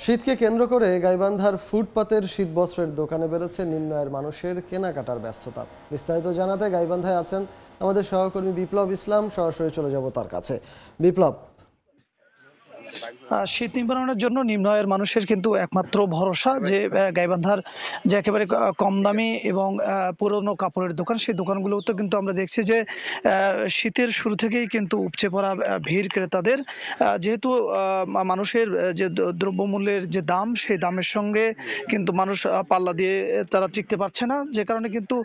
শীতকে কেন্দ্র করে গাইবান্ধার ফুটপাতের শীতবস্ত্রের দোকানে বেড়েছে নিম্ন আয়ের মানুষের কেনাকাটার ব্যস্ততা। বিস্তারিত জানাতে গাইবান্ধায় আছেন আমাদের সহকর্মী বিপ্লব ইসলাম। সরাসরি চলে যাব তার কাছে। বিপ্লব, শীত নিবারণের জন্য নিম্ন আয়ের মানুষের কিন্তু একমাত্র ভরসা যে গাইবান্ধার যে একেবারে কম দামি এবং পুরনো কাপড়ের দোকান, সেই দোকানগুলোতে কিন্তু আমরা দেখছি যে শীতের শুরু থেকেই কিন্তু উপচে পড়া ভিড় ক্রেতাদের। যেহেতু মানুষের যে দ্রব্যমূল্যের যে দাম, সেই দামের সঙ্গে কিন্তু মানুষ পাল্লা দিয়ে তারা টিকতে পারছে না, যে কারণে কিন্তু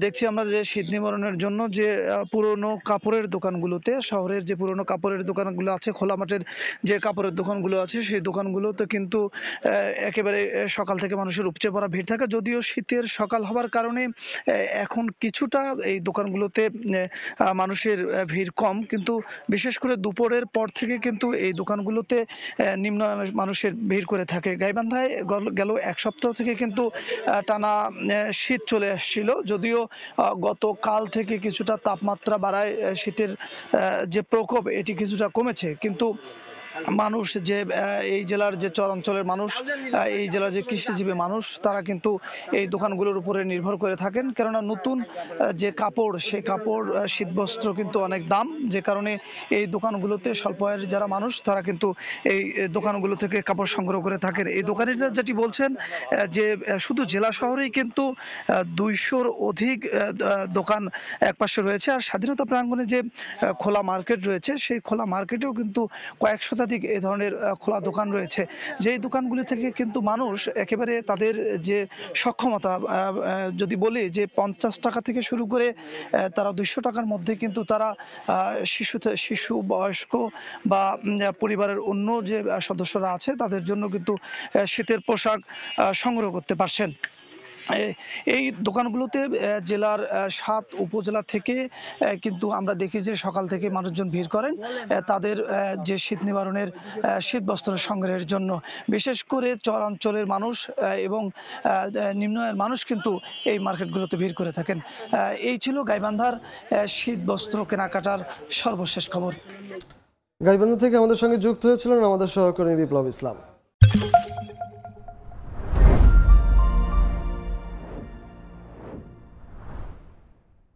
দেখছি আমরা যে শীত নিবারণের জন্য যে পুরনো কাপড়ের দোকানগুলোতে, শহরের যে পুরনো কাপড়ের দোকানগুলো আছে, খোলা মাঠের যে কাপড়ের দোকানগুলো আছে, সেই দোকানগুলোতে কিন্তু একেবারে সকাল থেকে মানুষের উপচে পড়া ভিড় থাকে। যদিও শীতের সকাল হওয়ার কারণে এখন কিছুটা এই দোকানগুলোতে মানুষের ভিড় কম, কিন্তু বিশেষ করে দুপুরের পর থেকে কিন্তু এই দোকানগুলোতে নিম্ন মানুষের ভিড় করে থাকে। গাইবান্ধায় গেল এক সপ্তাহ থেকে কিন্তু টানা শীত চলে আসছিল। যদিও গতকাল থেকে কিছুটা তাপমাত্রা বাড়ায় শীতের যে প্রকোপ এটি কিছুটা কমেছে, কিন্তু মানুষ যে এই জেলার যে চরাঞ্চলের মানুষ, এই জেলার যে কৃষিজীবী মানুষ, তারা কিন্তু এই দোকানগুলোর উপরে নির্ভর করে থাকেন। কেননা নতুন যে কাপড়, সেই কাপড় শীতবস্ত্র কিন্তু অনেক দাম, যে কারণে এই দোকানগুলোতে স্বল্প আয়ের যারা মানুষ, তারা কিন্তু এই দোকানগুলো থেকে কাপড় সংগ্রহ করে থাকেন। এই দোকানিরা যেটি বলছেন যে শুধু জেলা শহরেই কিন্তু 200-র অধিক দোকান একপাশে রয়েছে, আর স্বাধীনতা প্রাঙ্গণে যে খোলা মার্কেট রয়েছে, সেই খোলা মার্কেটেও কিন্তু কয়েক শতাধিক এই ধরনের খোলা দোকান রয়েছে। যেই দোকানগুলি থেকে কিন্তু মানুষ একেবারে তাদের যে সক্ষমতা, যদি বলি যে 50 টাকা থেকে শুরু করে তারা 200 টাকার মধ্যে কিন্তু তারা শিশু, বয়স্ক বা পরিবারের অন্য যে সদস্যরা আছে, তাদের জন্য কিন্তু শীতের পোশাক সংগ্রহ করতে পারছেন। এই দোকানগুলোতে জেলার 7 উপজেলা থেকে কিন্তু আমরা দেখি যে সকাল থেকে মানুষজন ভিড় করেন তাদের যে শীত নিবারণের শীত বস্ত্র সংগ্রহের জন্য। বিশেষ করে চরাঞ্চলের মানুষ এবং নিম্ন আয়ের মানুষ কিন্তু এই মার্কেটগুলোতে ভিড় করে থাকেন। এই ছিল গাইবান্ধার শীত বস্ত্র কেনাকাটার সর্বশেষ খবর। গাইবান্ধা থেকে আমাদের সঙ্গে যুক্ত হয়েছিলেন আমাদের সহকর্মী বিপ্লব ইসলাম।